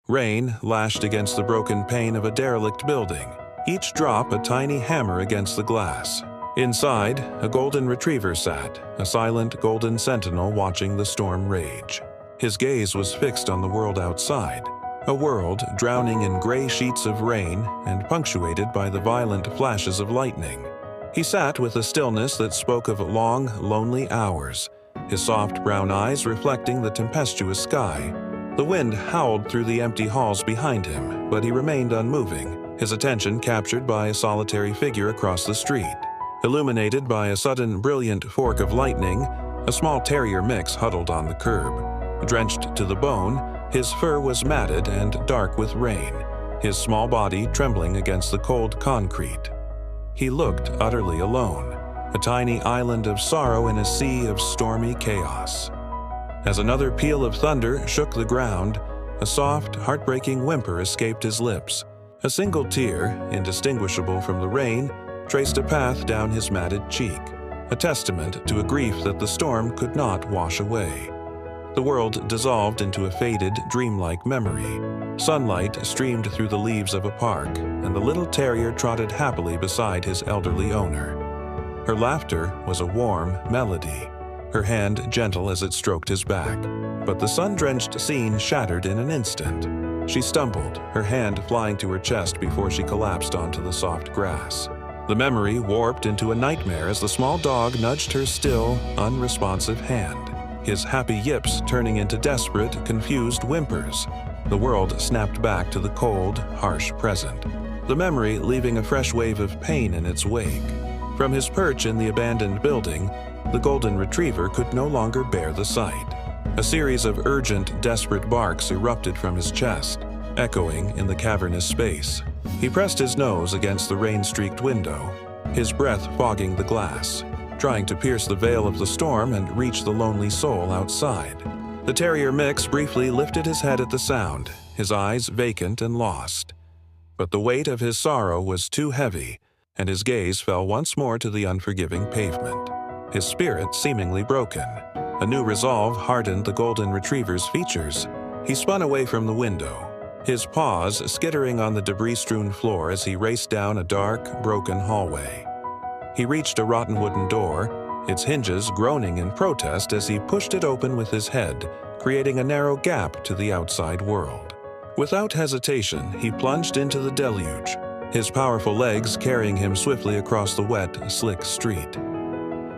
Rain lashed against the broken pane of a derelict building, each drop a tiny hammer against the glass. Inside, a golden retriever sat, a silent golden sentinel watching the storm rage. His gaze was fixed on the world outside, a world drowning in gray sheets of rain and punctuated by the violent flashes of lightning. He sat with a stillness that spoke of long, lonely hours, his soft brown eyes reflecting the tempestuous sky. The wind howled through the empty halls behind him, but he remained unmoving, his attention captured by a solitary figure across the street. Illuminated by a sudden brilliant fork of lightning, a small terrier mix huddled on the curb. Drenched to the bone, his fur was matted and dark with rain, his small body trembling against the cold concrete. He looked utterly alone, a tiny island of sorrow in a sea of stormy chaos. As another peal of thunder shook the ground, a soft, heartbreaking whimper escaped his lips. A single tear, indistinguishable from the rain, traced a path down his matted cheek, a testament to a grief that the storm could not wash away. The world dissolved into a faded, dreamlike memory. Sunlight streamed through the leaves of a park, and the little terrier trotted happily beside his elderly owner. Her laughter was a warm melody, her hand gentle as it stroked his back. But the sun-drenched scene shattered in an instant. She stumbled, her hand flying to her chest before she collapsed onto the soft grass. The memory warped into a nightmare as the small dog nudged her still, unresponsive hand, his happy yips turning into desperate, confused whimpers. The world snapped back to the cold, harsh present, the memory leaving a fresh wave of pain in its wake. From his perch in the abandoned building, the golden retriever could no longer bear the sight. A series of urgent, desperate barks erupted from his chest, echoing in the cavernous space. He pressed his nose against the rain-streaked window, his breath fogging the glass, trying to pierce the veil of the storm and reach the lonely soul outside. The terrier mix briefly lifted his head at the sound, his eyes vacant and lost. But the weight of his sorrow was too heavy, and his gaze fell once more to the unforgiving pavement, his spirit seemingly broken. A new resolve hardened the golden retriever's features. He spun away from the window, his paws skittering on the debris-strewn floor as he raced down a dark, broken hallway. He reached a rotten wooden door, its hinges groaning in protest as he pushed it open with his head, creating a narrow gap to the outside world. Without hesitation, he plunged into the deluge, his powerful legs carrying him swiftly across the wet, slick street.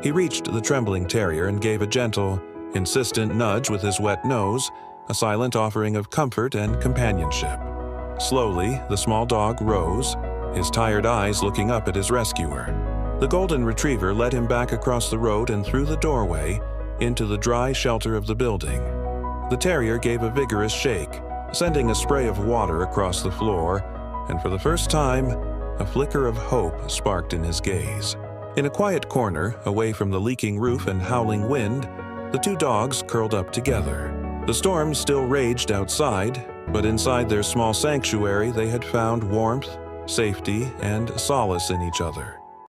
He reached the trembling terrier and gave a gentle, insistent nudge with his wet nose, a silent offering of comfort and companionship. Slowly, the small dog rose, his tired eyes looking up at his rescuer. The golden retriever led him back across the road and through the doorway into the dry shelter of the building. The terrier gave a vigorous shake, sending a spray of water across the floor, and for the first time, a flicker of hope sparked in his gaze. In a quiet corner, away from the leaking roof and howling wind, the two dogs curled up together. The storm still raged outside, but inside their small sanctuary they had found warmth, safety, and solace in each other.